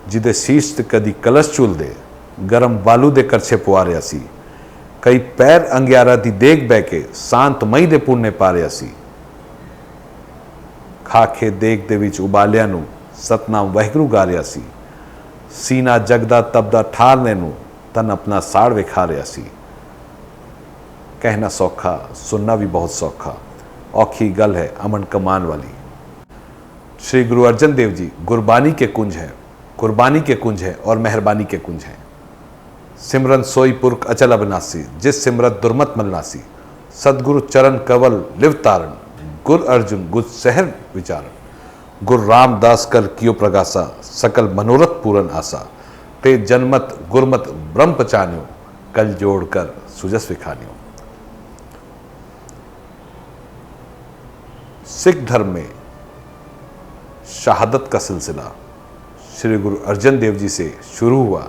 जिदे शीश ते कदी कलश झूलदे गरम बालू दे करछे पुआ रिहा सी। कई पैर अंगियारा दी देख बह के शांतमई दे पुण्य पा रिहा सी। खाखे देख दे विच उबालिया नूं सतनाम वाहिगुरू गा रिहा सी। सीना जगदा तबदा ठारने नूं तन अपना साड़ विखा रिहा सी। कहना सौखा, सुनना भी बहुत सौखा, औखी गल है अमन कमान वाली। श्री गुरु अर्जन देव जी गुरबानी के कुंज है, कुर्बानी के कुंज है और मेहरबानी के कुंज हैं। सिमरन सोई पुरख अचल अबनासी, जिस सिमरत दुर्मत मलनासी। सदगुरु चरण कवल लिव तारण, गुर अर्जुन गुज सहर विचारण। गुरु रामदास कर कियो प्रगासा, सकल मनोरथ पूरन आसा। ते जनमत गुरमत ब्रह्म पचान्यो, कल जोड़कर सुजस विखान्यो। सिख धर्म में शहादत का सिलसिला श्री गुरु अर्जन देव जी से शुरू हुआ,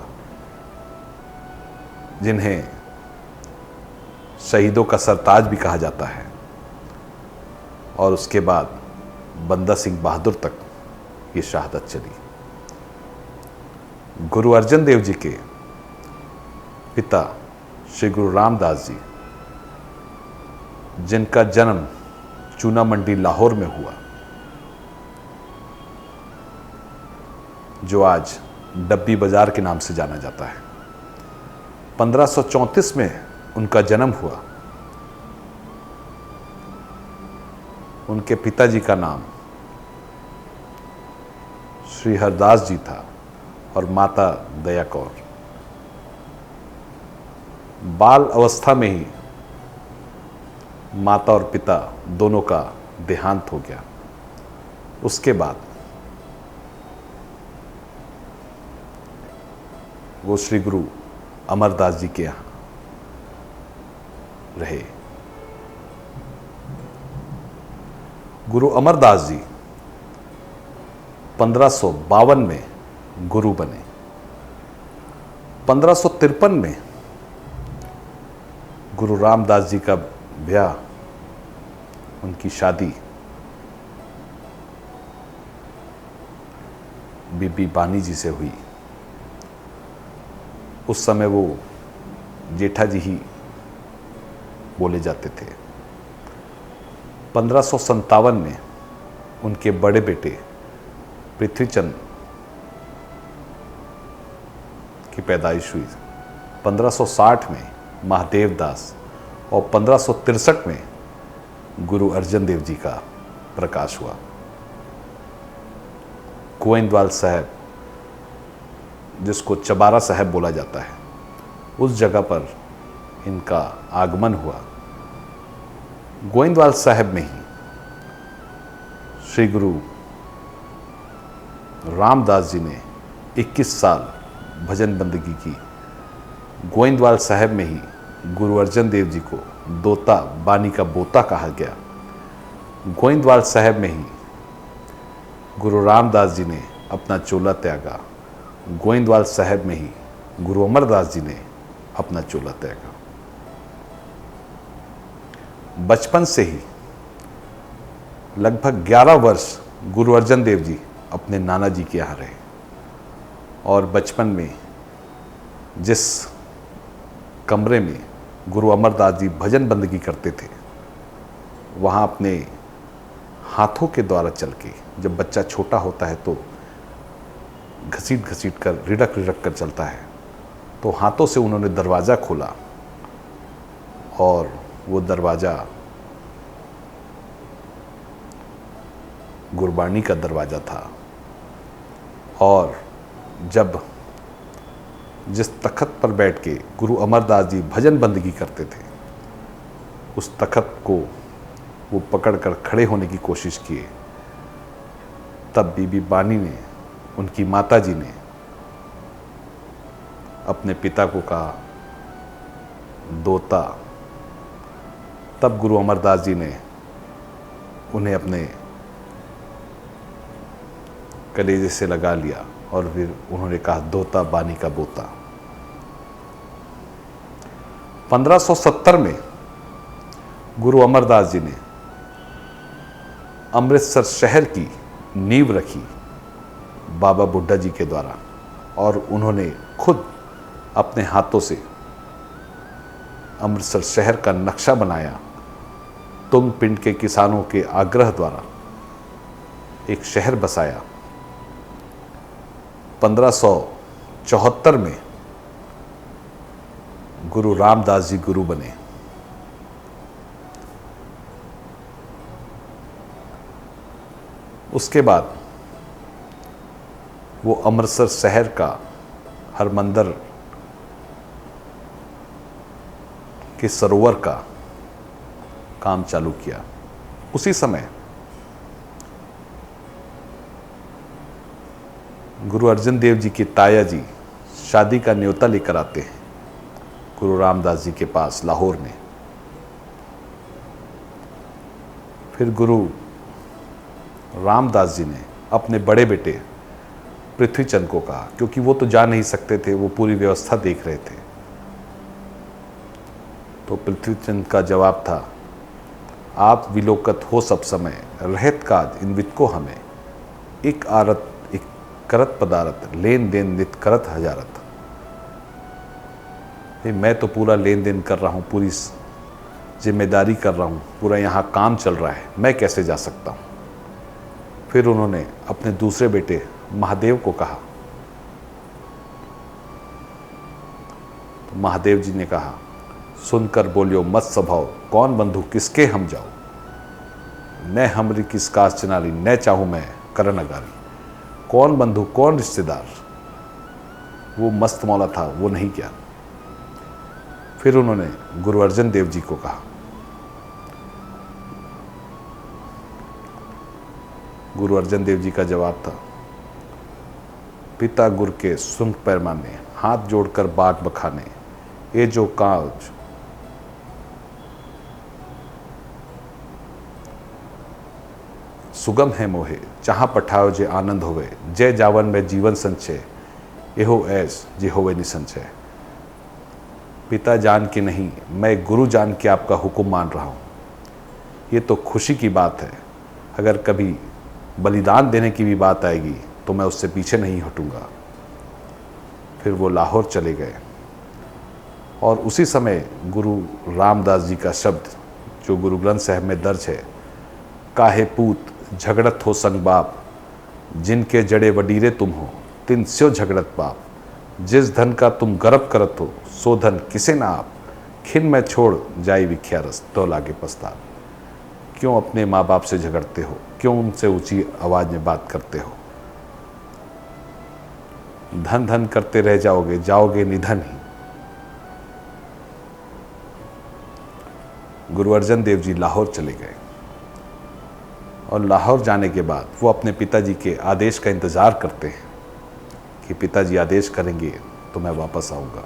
जिन्हें शहीदों का सरताज भी कहा जाता है, और उसके बाद बंदा सिंह बहादुर तक ये शहादत चली। गुरु अर्जन देव जी के पिता श्री गुरु रामदास जी, जिनका जन्म चूना मंडी लाहौर में हुआ, जो आज डब्बी बाजार के नाम से जाना जाता है। 1534 में उनका जन्म हुआ। उनके पिताजी का नाम श्री हरदास जी था और माता दया कौर। बाल अवस्था में ही माता और पिता दोनों का देहांत हो गया। उसके बाद वो श्री गुरु अमरदास जी के यहाँ रहे। गुरु अमरदास जी 1552 में गुरु बने। 1553 में गुरु रामदास जी का ब्याह, उनकी शादी बीबी बानी जी से हुई। उस समय वो जेठा जी ही बोले जाते थे। 1557 में उनके बड़े बेटे पृथ्वीचंद की पैदाइश हुई। 1560 में महादेव दास और 1563 में गुरु अर्जन देव जी का प्रकाश हुआ। गोइंदवाल साहब, जिसको चबारा साहब बोला जाता है, उस जगह पर इनका आगमन हुआ। गोइंदवाल साहब में ही श्री गुरु रामदास जी ने 21 साल भजन बंदगी की। गोइंदवाल साहब में ही गुरु अर्जन देव जी को दोता बानी का बोता कहा गया। गोइंदवाल साहब में ही गुरु रामदास जी ने अपना चोला त्यागा। गोइंदवाल साहब में ही गुरु अमरदास जी ने अपना चोला त्यागा। बचपन से ही लगभग 11 वर्ष गुरु अर्जन देव जी अपने नाना जी के यहाँ रहे, और बचपन में जिस कमरे में गुरु अमरदास जी भजन बंदगी करते थे, वहाँ अपने हाथों के द्वारा चल के, जब बच्चा छोटा होता है तो घसीट घसीट कर रिड़क रिड़क कर चलता है, तो हाथों से उन्होंने दरवाज़ा खोला, और वो दरवाज़ा गुरबानी का दरवाज़ा था। और जब जिस तख्त पर बैठ के गुरु अमरदास जी भजन बंदगी करते थे, उस तख्त को वो पकड़कर खड़े होने की कोशिश किए, तब बीबी बानी ने, उनकी माता जी ने अपने पिता को कहा दोता। तब गुरु अमरदास जी ने उन्हें अपने कलेजे से लगा लिया, और फिर उन्होंने कहा दोता बानी का बोता। 1570 में गुरु अमरदास जी ने अमृतसर शहर की नींव रखी बाबा बुड्ढा जी के द्वारा। और उन्होंने खुद अपने हाथों से अमृतसर शहर का नक्शा बनाया। तुंग पिंड के किसानों के आग्रह द्वारा एक शहर बसाया। 1574 में गुरु रामदास जी गुरु बने। उसके बाद वो अमृतसर शहर का हरमंदिर के सरोवर का काम चालू किया। उसी समय गुरु अर्जन देव जी की ताया जी शादी का न्योता लेकर आते हैं गुरु रामदास जी के पास लाहौर में। फिर गुरु रामदास जी ने अपने बड़े बेटे पृथ्वीचंद को कहा, क्योंकि वो तो जा नहीं सकते थे, वो पूरी व्यवस्था देख रहे थे। तो पृथ्वीचंद का जवाब था, आप विलोकत हो सब समय, रहत काज इन विद को हमें, एक आरत एक करत पदारत, लेन देन नित करत हजारत। मैं तो पूरा लेन देन कर रहा हूँ, पूरी जिम्मेदारी कर रहा हूँ, पूरा यहाँ काम चल रहा है, मैं कैसे जा सकता हूँ। फिर उन्होंने अपने दूसरे बेटे महादेव को कहा। तो महादेव जी ने कहा, सुनकर बोलियो मत स्वभाव, कौन बंधु किसके हम जाओ, न हमरी किस काज चनाली, न चाहूँ मैं करन अगारी। कौन बंधु कौन रिश्तेदार, वो मस्त मौला था, वो नहीं किया। फिर उन्होंने गुरु अर्जन देव जी को कहा। गुरु अर्जन देव जी का जवाब था, पिता गुर के सुन पैमाने, हाथ जोड़कर बाग बखाने, ये जो काज सुगम है मोहे, जहाँ पठाओ जे आनंद होवे, जय जावन में जीवन संचय, एहो ऐस जे होवे निसंचय। पिता जान के नहीं, मैं गुरु जान के आपका हुक्म मान रहा हूँ। ये तो खुशी की बात है, अगर कभी बलिदान देने की भी बात आएगी तो मैं उससे पीछे नहीं हटूंगा। फिर वो लाहौर चले गए और उसी समय गुरु रामदास जी का शब्द जो गुरु ग्रंथ साहिब में दर्ज है, काहे पूत झगड़त हो संग बाप, जिनके जड़े वडीरे तुम हो, तिन स्यो झगड़त बाप। जिस धन का तुम गर्व करत हो, सो धन किसे ना आप, खिन में छोड़ जाई विख्या रस, तो लागे पछताप। क्यों अपने माँ बाप से झगड़ते हो, क्यों उनसे ऊंची आवाज में बात करते हो। धन धन करते रह जाओगे, जाओगे निधन ही। गुरु अर्जन देव जी लाहौर चले गए और लाहौर जाने के बाद वो अपने पिताजी के आदेश का इंतज़ार करते हैं कि पिताजी आदेश करेंगे तो मैं वापस आऊँगा।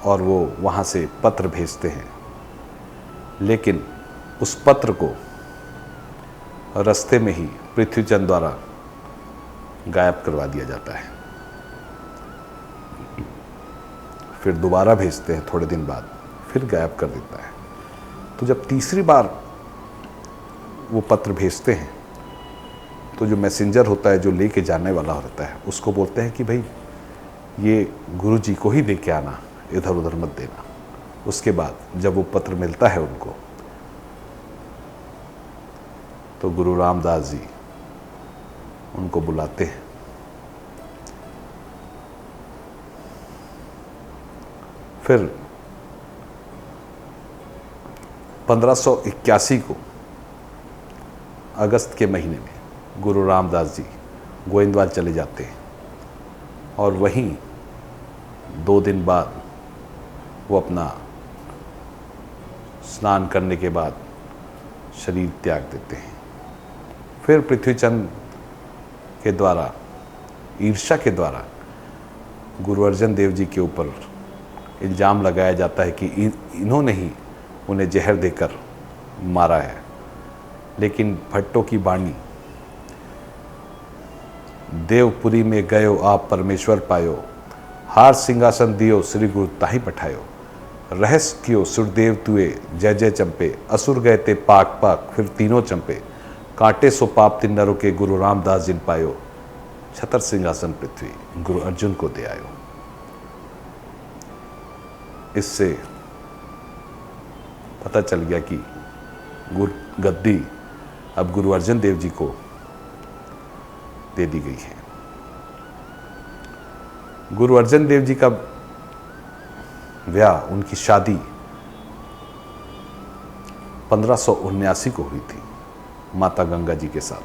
और वो वहाँ से पत्र भेजते हैं, लेकिन उस पत्र को रास्ते में ही पृथ्वीचंद द्वारा गायब करवा दिया जाता है। फिर दोबारा भेजते हैं थोड़े दिन बाद, फिर गायब कर देता है। तो जब तीसरी बार वो पत्र भेजते हैं तो जो मैसेंजर होता है, जो लेके जाने वाला होता है, उसको बोलते हैं कि भाई ये गुरु जी को ही दे के आना, इधर उधर मत देना। उसके बाद जब वो पत्र मिलता है उनको, तो गुरु रामदास जी उनको बुलाते हैं। फिर 1581 को अगस्त के महीने में गुरु रामदास जी गोविंदवाल चले जाते हैं और वहीं 2 दिन बाद वो अपना स्नान करने के बाद शरीर त्याग देते हैं। फिर पृथ्वीचंद के द्वारा, ईर्ष्या के द्वारा गुरु अर्जन देव जी के ऊपर इल्ज़ाम लगाया जाता है कि इन्होंने ही उन्हें जहर देकर मारा है। लेकिन भट्टों की बाणी, देवपुरी में गयो आप परमेश्वर पायो, हार सिंहासन दियो श्री गुरु ताही पठायो, रहस्य कियो सुरदेव तुए जय जय चंपे, असुर गए ते पाक पाक फिर तीनों चंपे, कांटे सो पाप तिन नरों के गुरु रामदास जिन पायो, छतर सिंहासन पृथ्वी गुरु अर्जुन को दे आयो। इससे पता चल गया कि गुरु गद्दी अब गुरु अर्जन देव जी को दे दी गई है। गुरु अर्जन देव जी का ब्याह, उनकी शादी 1579 को हुई थी माता गंगा जी के साथ।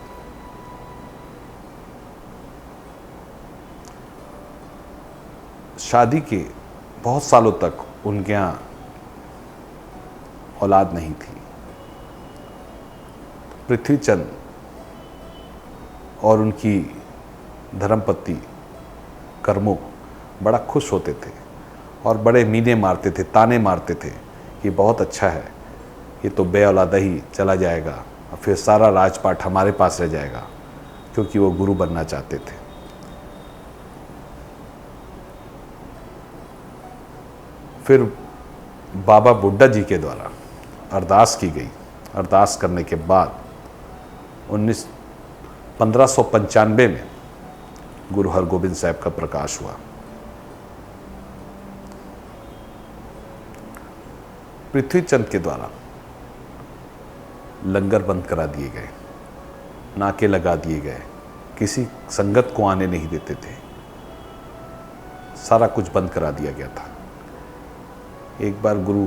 शादी के बहुत सालों तक उनके यहाँ औलाद नहीं थी। पृथ्वीचंद और उनकी धर्मपत्नी कर्मो बड़ा खुश होते थे और बड़े मीने मारते थे, ताने मारते थे कि बहुत अच्छा है, ये तो बे औलादा ही चला जाएगा और फिर सारा राजपाट हमारे पास रह जाएगा, क्योंकि वो गुरु बनना चाहते थे। फिर बाबा बुड्ढा जी के द्वारा अरदास की गई। अरदास करने के बाद 1595 में गुरु हरगोबिंद साहब का प्रकाश हुआ। पृथ्वीचंद के द्वारा लंगर बंद करा दिए गए, नाके लगा दिए गए, किसी संगत को आने नहीं देते थे, सारा कुछ बंद करा दिया गया था। एक बार गुरु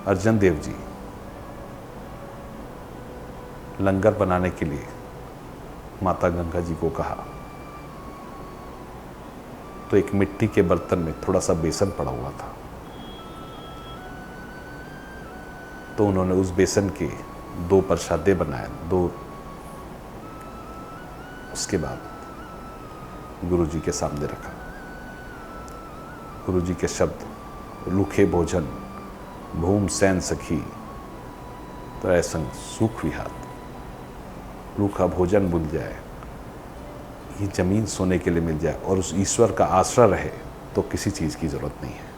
अर्जन देव जी लंगर बनाने के लिए माता गंगा जी को कहा, तो एक मिट्टी के बर्तन में थोड़ा सा बेसन पड़ा हुआ था, तो उन्होंने उस बेसन के 2 प्रसादे बनाए, 2। उसके बाद गुरु जी के सामने रखा। गुरु जी के शब्द, रूखे भोजन भूम सैन सखी तरह संग सूख विहात, रूखा भोजन भूल जाए, ये जमीन सोने के लिए मिल जाए और उस ईश्वर का आश्रय रहे तो किसी चीज की जरूरत नहीं है।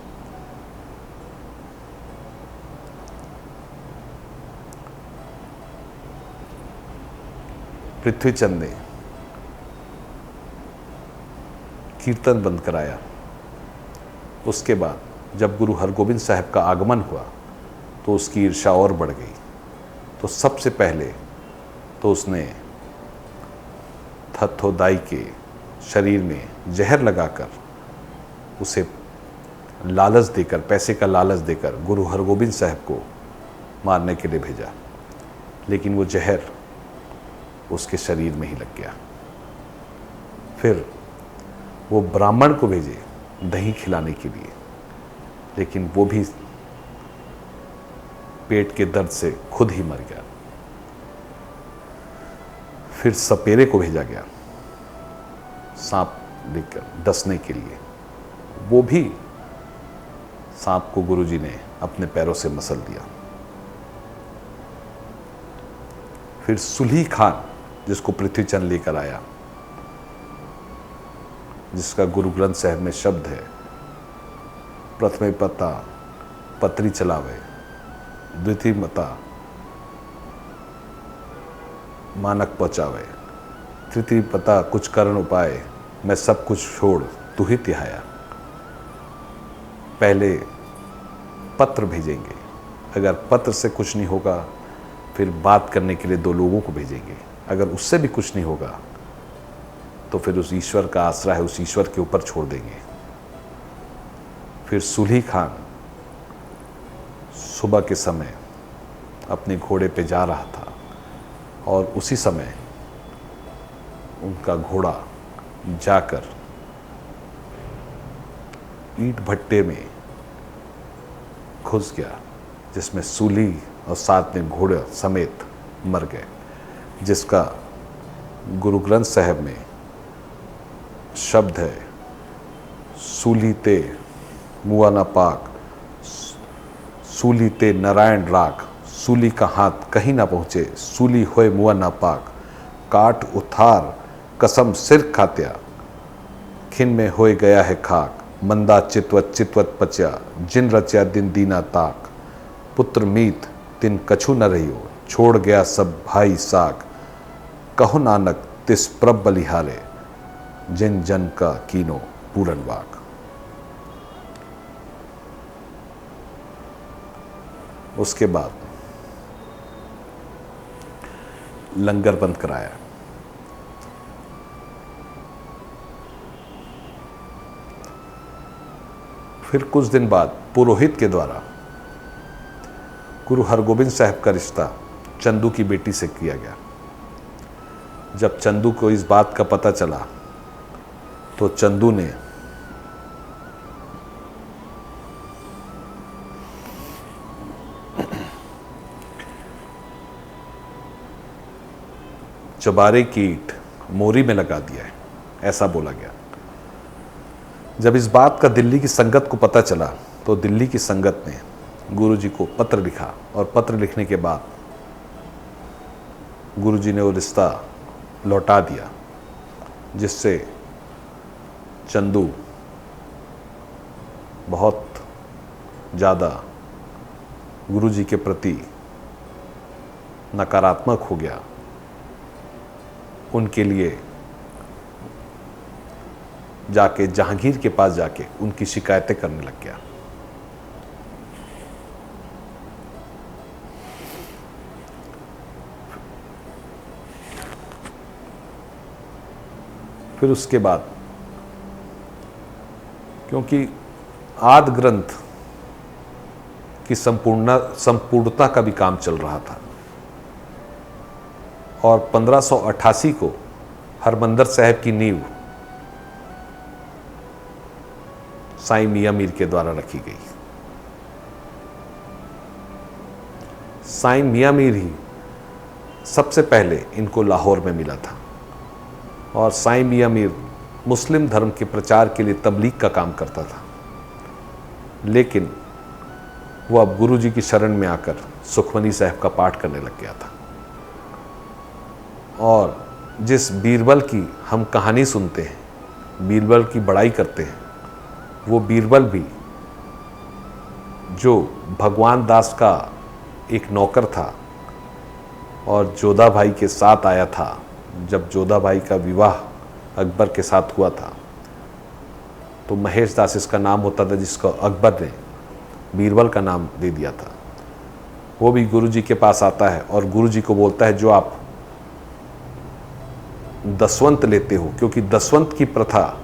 पृथ्वीचंद ने कीर्तन बंद कराया। उसके बाद जब गुरु हरगोबिंद साहब का आगमन हुआ तो उसकी ईर्ष्या और बढ़ गई। तो सबसे पहले तो उसने थथोदाई के शरीर में जहर लगाकर उसे लालच देकर, पैसे का लालच देकर गुरु हरगोबिंद साहब को मारने के लिए भेजा, लेकिन वो जहर उसके शरीर में ही लग गया। फिर वो ब्राह्मण को भेजे दही खिलाने के लिए, लेकिन वो भी पेट के दर्द से खुद ही मर गया। फिर सपेरे को भेजा गया सांप लेकर डसने के लिए, वो भी सांप को गुरुजी ने अपने पैरों से मसल दिया। फिर सुल्ही खान, जिसको पृथ्वीचंद लेकर आया, जिसका गुरु ग्रंथ साहब में शब्द है, प्रथम पता पत्री चलावे, द्वितीय मता मानक पहुंचावे, तृतीय पता कुछ करण उपाय, मैं सब कुछ छोड़ तू ही तिहाया। पहले पत्र भेजेंगे, अगर पत्र से कुछ नहीं होगा फिर बात करने के लिए 2 लोगों को भेजेंगे, अगर उससे भी कुछ नहीं होगा तो फिर उस ईश्वर का आश्रय है, उस ईश्वर के ऊपर छोड़ देंगे। फिर सुल्ही खान सुबह के समय अपने घोड़े पे जा रहा था और उसी समय उनका घोड़ा जाकर ईंट भट्टे में घुस गया, जिसमें सूली और साथ में घोड़े समेत मर गए, जिसका गुरु ग्रंथ साहब में शब्द है, सूली ते मुआ न पाक, सूली ते नारायण राख, सूली का हाथ कहीं ना पहुँचे, सूली होए मुआ न पाक, काट उथार कसम सिर खात्या, खिन में होए गया है खाक, मंदा चितवत चितवत पच्या, जिन रच्या दिन दीना ताक, पुत्र मीत तिन कछु न रहियो, छोड़ गया सब भाई साक, कहो नानक तिस प्रभ बलिहारे, जिन जन का कीनो पूरन वाक। उसके बाद लंगर बंद कराया। फिर कुछ दिन बाद पुरोहित के द्वारा गुरु हरगोबिंद साहब का रिश्ता चंदू की बेटी से किया गया। जब चंदू को इस बात का पता चला तो चंदू ने चबारे की ईंट मोरी में लगा दिया है, ऐसा बोला गया। जब इस बात का दिल्ली की संगत को पता चला तो दिल्ली की संगत ने गुरुजी को पत्र लिखा और पत्र लिखने के बाद गुरुजी ने वो रिश्ता लौटा दिया, जिससे चंदू बहुत ज़्यादा गुरुजी के प्रति नकारात्मक हो गया। उनके लिए जाके जहांगीर के पास जाके उनकी शिकायतें करने लग गया। फिर उसके बाद क्योंकि आदि ग्रंथ की संपूर्णता का भी काम चल रहा था और 1588 को हरमंदिर साहब की नींव साईं मियां मीर के द्वारा रखी गई। साईं मियां मीर ही सबसे पहले इनको लाहौर में मिला था और साईं मियां मीर मुस्लिम धर्म के प्रचार के लिए तबलीग का काम करता था, लेकिन वो अब गुरुजी की शरण में आकर सुखमनी साहब का पाठ करने लग गया था। और जिस बीरबल की हम कहानी सुनते हैं, बीरबल की बड़ाई करते हैं, वो बीरबल भी जो भगवान दास का एक नौकर था और जोधा भाई के साथ आया था, जब जोधा भाई का विवाह अकबर के साथ हुआ था तो महेश दास इसका नाम होता था, जिसको अकबर ने बीरबल का नाम दे दिया था। वो भी गुरुजी के पास आता है और गुरुजी को बोलता है जो आप दसवंत लेते हो, क्योंकि दसवंत की प्रथा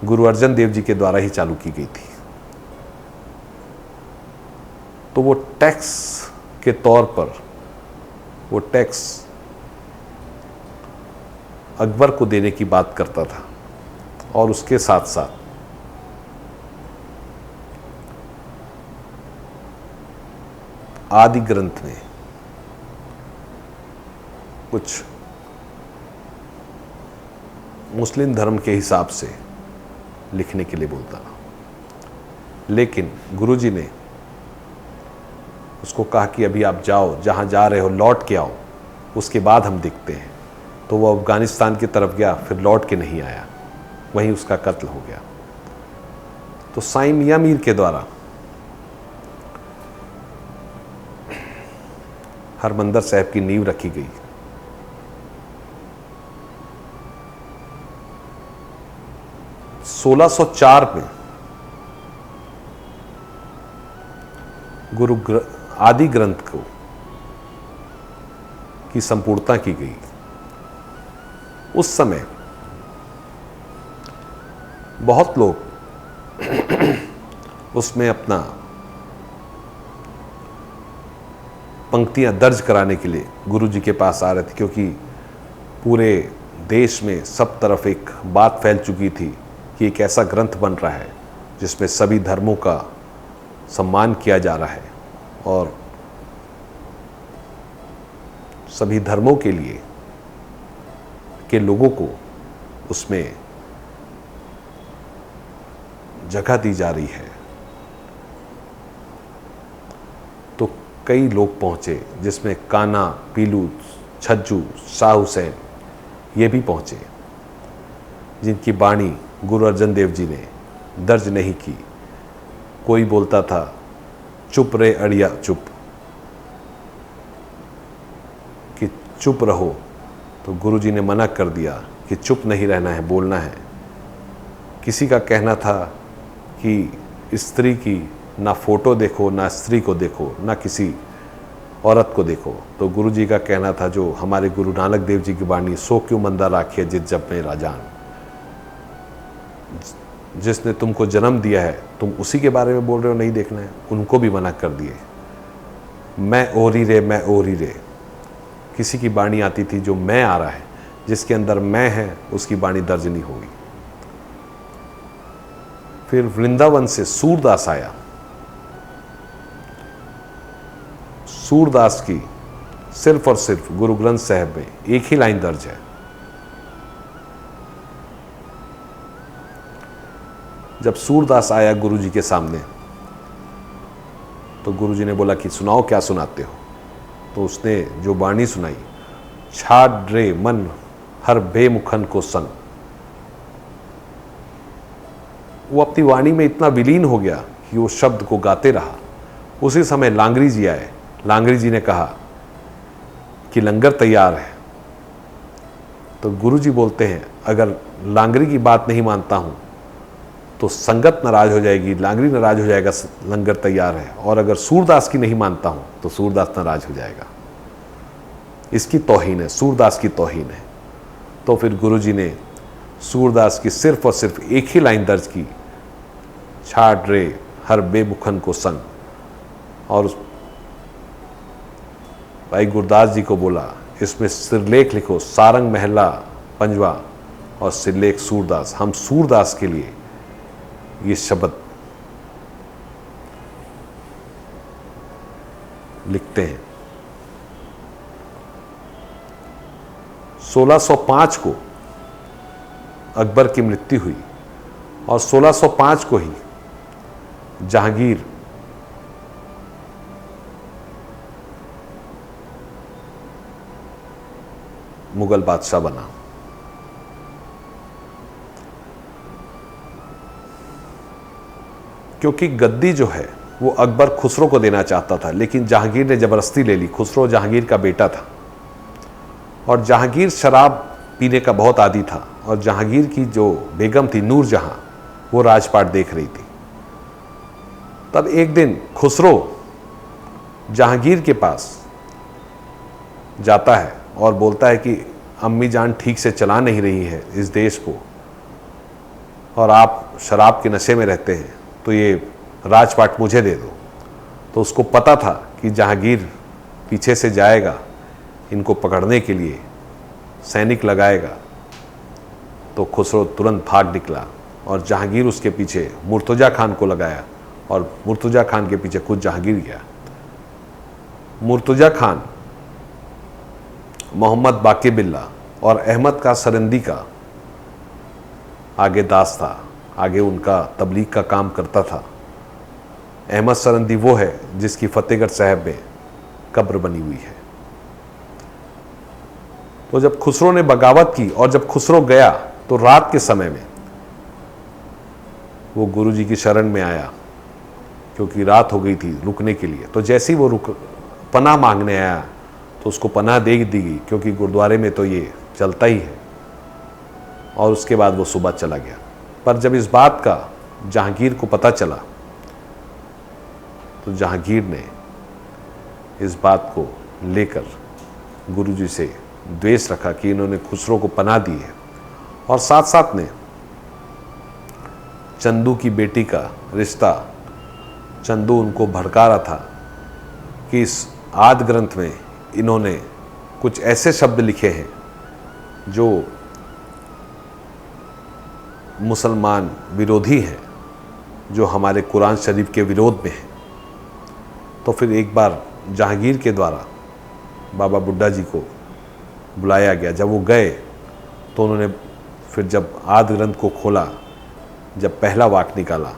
गुरु अर्जन देव जी के द्वारा ही चालू की गई थी, तो वो टैक्स के तौर पर वो टैक्स अकबर को देने की बात करता था। और उसके साथ साथ आदि ग्रंथ में कुछ मुस्लिम धर्म के हिसाब से लिखने के लिए बोलता, लेकिन गुरुजी ने उसको कहा कि अभी आप जाओ, जहाँ जा रहे हो लौट के आओ, उसके बाद हम देखते हैं। तो वो अफगानिस्तान की तरफ गया, फिर लौट के नहीं आया, वहीं उसका कत्ल हो गया। तो साईं मियां मीर के द्वारा हरमंदिर साहब की नींव रखी गई। सोलह 1604 में आदि ग्रंथ को की संपूर्णता की गई। उस समय बहुत लोग उसमें अपना पंक्तियां दर्ज कराने के लिए गुरुजी के पास आ रहे थे, क्योंकि पूरे देश में सब तरफ एक बात फैल चुकी थी कि एक ऐसा ग्रंथ बन रहा है जिसमें सभी धर्मों का सम्मान किया जा रहा है और सभी धर्मों के लिए के लोगों को उसमें जगह दी जा रही है। तो कई लोग पहुंचे, जिसमें कान्हा, पीलू, छज्जू, शाह हुसैन ये भी पहुंचे, जिनकी वाणी गुरु अर्जन देव जी ने दर्ज नहीं की। कोई बोलता था चुप रे अड़िया चुप, कि चुप रहो तो गुरुजी ने मना कर दिया कि चुप नहीं रहना है, बोलना है। किसी का कहना था कि स्त्री की ना फोटो देखो, ना स्त्री को देखो, ना किसी औरत को देखो। तो गुरुजी का कहना था, जो हमारे गुरु नानक देव जी की वाणी, सो क्यों मंदा राखिए जित जब में राजान। जिसने तुमको जन्म दिया है तुम उसी के बारे में बोल रहे हो, नहीं देखना है। उनको भी मना कर दिए। मैं ओरी रे, मैं ओरी रे। किसी की वाणी आती थी, जो मैं आ रहा है, जिसके अंदर मैं है उसकी वाणी दर्ज नहीं होगी। फिर वृंदावन से सूरदास आया। सूरदास की सिर्फ और सिर्फ गुरु ग्रंथ साहिब में एक ही लाइन दर्ज है। जब सूरदास आया गुरुजी के सामने, तो गुरुजी ने बोला कि सुनाओ, क्या सुनाते हो। तो उसने जो वाणी सुनाई, छाड़ रे मन हर बेमुखन को संग। वो अपनी वाणी में इतना विलीन हो गया कि वो शब्द को गाते रहा। उसी समय लांगरी जी आए। लांगरी जी ने कहा कि लंगर तैयार है। तो गुरुजी बोलते हैं, अगर लांगरी की बात नहीं मानता हूं तो संगत नाराज हो जाएगी, लांगरी नाराज हो जाएगा, लंगर तैयार है। और अगर सूरदास की नहीं मानता हूं तो सूरदास नाराज हो जाएगा। इसकी तौहीन है, सूरदास की तौहीन है। तो फिर गुरुजी ने सूरदास की सिर्फ और सिर्फ एक ही लाइन दर्ज की, छाड़ रे हर बेमुखन को संग। और उस भाई गुरदास जी को बोला, इसमें सिरलेख लिखो, सारंग महला पंजवा और सिरलेख सूरदास। हम सूरदास के लिए ये शब्द लिखते हैं। 1605 को अकबर की मृत्यु हुई और 1605 को ही जहांगीर मुगल बादशाह बना। क्योंकि गद्दी जो है वो अकबर खुसरो को देना चाहता था, लेकिन जहांगीर ने जबरदस्ती ले ली। खुसरो जहांगीर का बेटा था और जहांगीर शराब पीने का बहुत आदी था। और जहांगीर की जो बेगम थी नूर जहां, वो राजपाट देख रही थी। तब एक दिन खुसरो जहांगीर के पास जाता है और बोलता है कि अम्मी जान ठीक से चला नहीं रही है इस देश को, और आप शराब के नशे में रहते हैं, तो ये राजपाट मुझे दे दो। तो उसको पता था कि जहांगीर पीछे से जाएगा, इनको पकड़ने के लिए सैनिक लगाएगा। तो खुसरो तुरंत भाग निकला और जहांगीर उसके पीछे मुर्तजा खान को लगाया और मुर्तजा खान के पीछे खुद जहांगीर गया। मुर्तजा खान मोहम्मद बाकी बिल्ला और अहमद का सरंदी का आगे दास था, आगे उनका तबलीग का काम करता था। अहमद सरंदी वो है जिसकी फतेहगढ़ साहब में कब्र बनी हुई है। तो जब खुसरो ने बगावत की और जब खुसरो गया तो रात के समय में वो गुरुजी की शरण में आया, क्योंकि रात हो गई थी रुकने के लिए। तो जैसे ही वो पनाह मांगने आया तो उसको पनाह दे दी गई, क्योंकि गुरुद्वारे में तो ये चलता ही है। और उसके बाद वो सुबह चला गया। पर जब इस बात का जहांगीर को पता चला तो जहांगीर ने इस बात को लेकर गुरुजी से द्वेष रखा कि इन्होंने खुसरो को पनाह दी है। और साथ साथ में चंदू की बेटी का रिश्ता, चंदू उनको भड़का रहा था कि इस आदि ग्रंथ में इन्होंने कुछ ऐसे शब्द लिखे हैं जो मुसलमान विरोधी हैं, जो हमारे कुरान शरीफ के विरोध में हैं। तो फिर एक बार जहांगीर के द्वारा बाबा बुड्ढा जी को बुलाया गया। जब वो गए तो उन्होंने फिर जब आदि ग्रंथ को खोला, जब पहला वाक्य निकाला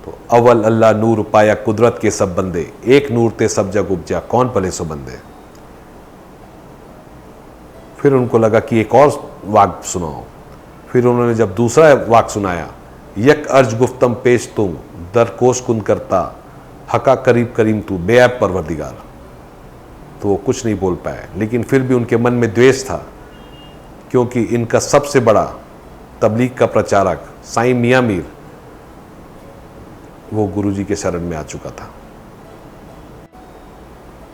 तो अव्वल अल्लाह नूर पाया कुदरत के सब बंदे, एक नूर ते सब जग उपजा कौन भले सो बंदे। फिर उनको लगा कि एक और वाक्य सुनाओ। फिर उन्होंने जब दूसरा वाक्य सुनाया, यक अर्ज गुफ्तम पेश तुम दरकोश कुन करता, हका करीब करीम तू बेऐब परवरदिगार। तो वो कुछ नहीं बोल पाए, लेकिन फिर भी उनके मन में द्वेष था, क्योंकि इनका सबसे बड़ा तबलीग का प्रचारक साईं मियां मीर वो गुरुजी के शरण में आ चुका था।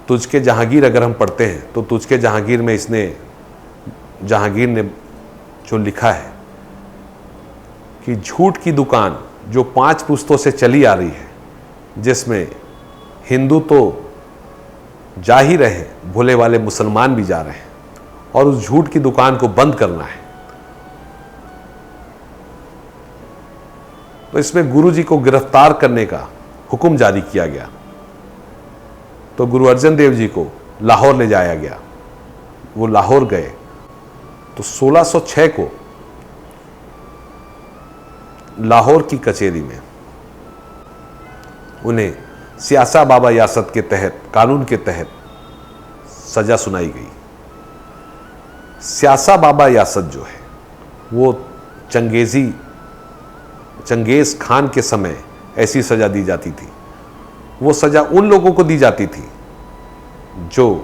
तुझके जहांगीर अगर हम पढ़ते हैं तो तुझके जहांगीर में जहांगीर ने जो लिखा है कि झूठ की दुकान जो 5 पुश्तों से चली आ रही है, जिसमें हिंदू तो जा ही रहे, भोले वाले मुसलमान भी जा रहे हैं, और उस झूठ की दुकान को बंद करना है। तो इसमें गुरु जी को गिरफ्तार करने का हुक्म जारी किया गया। तो गुरु अर्जन देव जी को लाहौर ले जाया गया। वो लाहौर गए तो 1606 को लाहौर की कचहरी में उन्हें सियासा बाबा यासत के तहत, कानून के तहत सजा सुनाई गई। सियासा बाबा यासत जो है वो चंगेज खान के समय ऐसी सजा दी जाती थी। वो सजा उन लोगों को दी जाती थी जो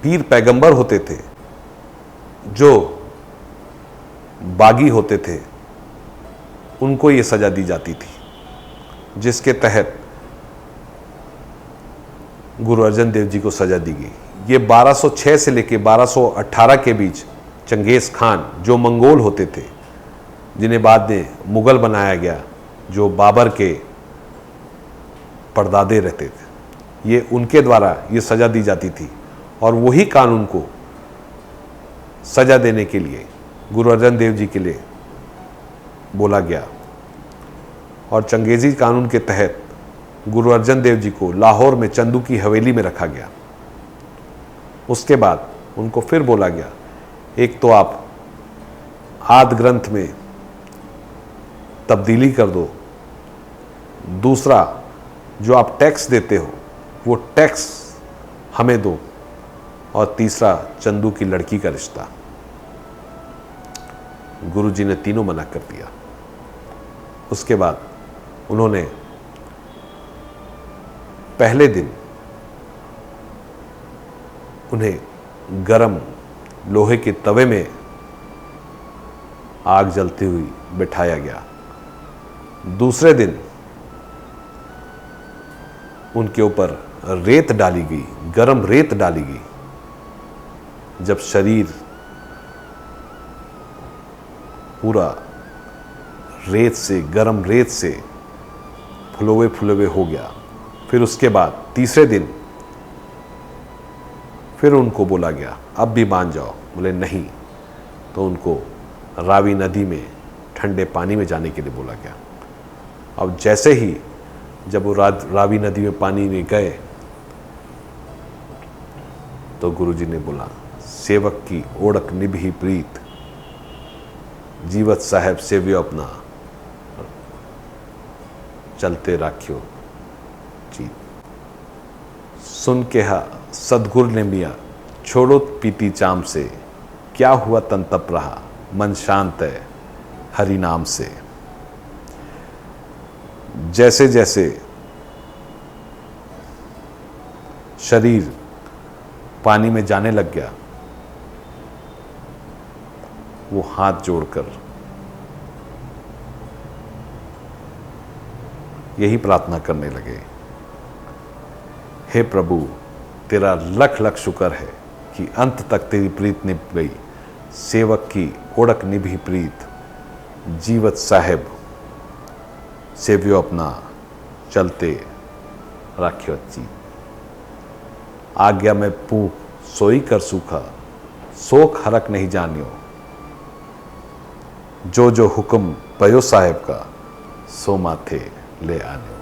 पीर पैगंबर होते थे, जो बागी होते थे, उनको ये सजा दी जाती थी, जिसके तहत गुरु अर्जन देव जी को सजा दी गई। ये 1206 से लेकर 1218 के बीच चंगेज खान जो मंगोल होते थे, जिन्हें बाद में मुगल बनाया गया, जो बाबर के परदादे रहते थे, ये उनके द्वारा ये सजा दी जाती थी। और वही कानून को सजा देने के लिए गुरु अर्जन देव जी के लिए बोला गया, और चंगेजी कानून के तहत गुरु अर्जन देव जी को लाहौर में चंदू की हवेली में रखा गया। उसके बाद उनको फिर बोला गया, एक तो आप आदि ग्रंथ में तब्दीली कर दो, दूसरा जो आप टैक्स देते हो वो टैक्स हमें दो, और तीसरा चंदू की लड़की का रिश्ता। गुरुजी ने तीनों मना कर दिया। उसके बाद उन्होंने पहले दिन उन्हें गरम लोहे के तवे में आग जलती हुई बिठाया गया। दूसरे दिन उनके ऊपर रेत डाली गई, गरम रेत डाली गई। जब शरीर पूरा रेत से, गरम रेत से फुलोवे फुलोवे हो गया, फिर उसके बाद तीसरे दिन फिर उनको बोला गया अब भी मान जाओ। बोले नहीं, तो उनको रावी नदी में ठंडे पानी में जाने के लिए बोला गया। अब जैसे ही जब वो रावी नदी में पानी में गए तो गुरुजी ने बोला, सेवक की ओढ़क निभही प्रीत, जीवत साहेब सेव्यो अपना, चलते राख्यो जी। सुन के हा सदगुरु ने मिया, छोड़ो पीती चाम से, क्या हुआ तन तप रहा, मन शांत है हरि नाम से। जैसे जैसे शरीर पानी में जाने लग गया, वो हाथ जोड़कर यही प्रार्थना करने लगे, हे प्रभु तेरा लख लख शुक्र है कि अंत तक तेरी प्रीत निभ गई, सेवक की ओढ़क निभी प्रीत, जीवत साहेब सेव्यो अपना, चलते राख्यो जी। आज्ञा में पूख सोई कर सूखा, सोख हरक नहीं जानियो, जो जो हुक्म पयो साहेब का, सो माथे ले आनियो।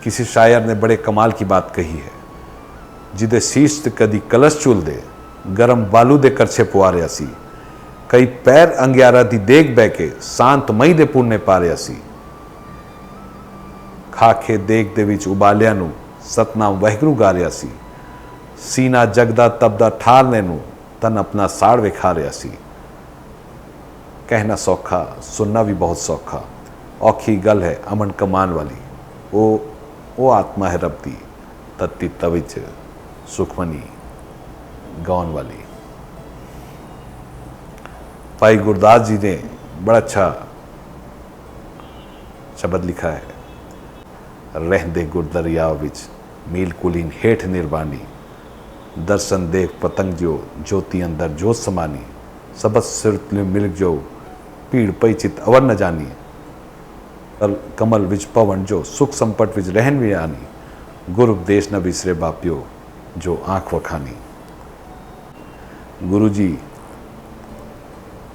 किसी शायर ने बड़े कमाल की बात कही है, जिदे शीश ते कदी कलश चूल दे, गरम बालू दे करछे पुआरिया सी, कई पैर अंग्यारा दी देख बैके, शांत मई दे पुण्य पारिया सी। खाखे देख दे विच उबालिया नू, सतनाम वाहिगुरू गारिया सी, सीना जगदा तबदा ठारने नू, तन अपना साड़ विखारिया सी। कहना सौखा, सुनना भी बहुत सौखा, औखी गल है अमन कमान वाली, ओ आत्मा है रब दी, तत्ती तविच सुखमनी गाउन वाली। भाई गुरदास जी ने बड़ा अच्छा शब्द लिखा है, रहंदे गुरदरिया विच मील कुलीन हेठ निर्वाणी, दर्शन देख पतंग जो ज्योति अंदर जोत समानी, सबस सिरत मिल जो पीड़ पई चित अवर न जानी, कमल विच पवन जो सुख संपट विच रहन भी आनी, गुरु उपदेश न बिसरे बापियो जो आंख वखानी। गुरु जी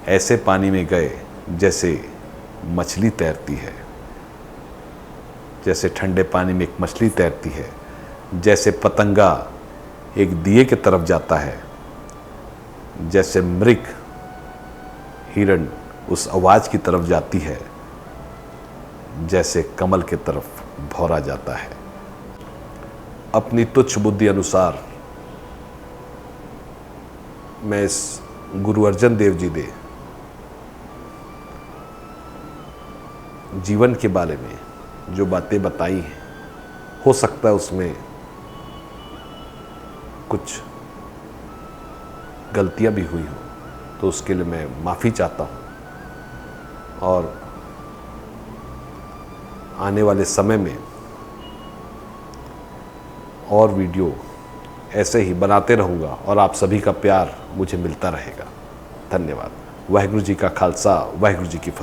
ऐसे पानी में गए जैसे मछली तैरती है, जैसे ठंडे पानी में एक मछली तैरती है, जैसे पतंगा एक दिए की तरफ जाता है, जैसे मृग हिरण उस आवाज की तरफ जाती है, जैसे कमल की तरफ भौरा जाता है। अपनी तुच्छ बुद्धि अनुसार मैं इस गुरु अर्जन देव जी दे जीवन के बारे में जो बातें बताई हैं, हो सकता है उसमें कुछ गलतियां भी हुई हों, तो उसके लिए मैं माफ़ी चाहता हूं और आने वाले समय में और वीडियो ऐसे ही बनाते रहूँगा और आप सभी का प्यार मुझे मिलता रहेगा। धन्यवाद। वाहिगुरु जी का खालसा, वाहिगुरु जी की फतेह।